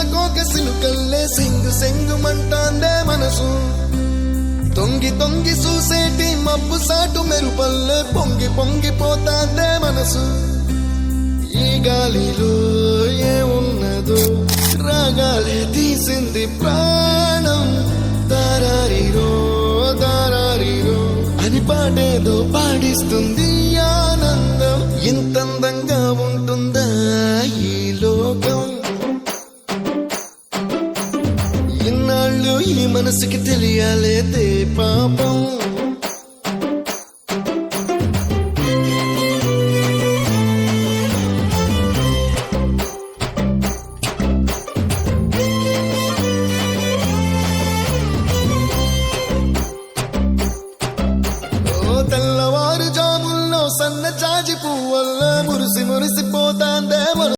సీతాకోక సిలుకల్లే సింగు సెంగుమంటాందే మనసు తొంగి తొంగి చూసేటి మబ్బు సాటు మెరుపల్లే పొంగి పొంగిపోతాందే మనసు ఈ గాలిలో ఏమున్నదో రాగాలే తీసింది ప్రాణం దారారిరో దారారిరో అని పాడేదో పాడిస్తుంది ఆనందం ఇంతందంగా ఉంటుందా ఈ లోకం ఇన్నాళ్ళు ఈ మనసుకి తెలియాలేదే పాప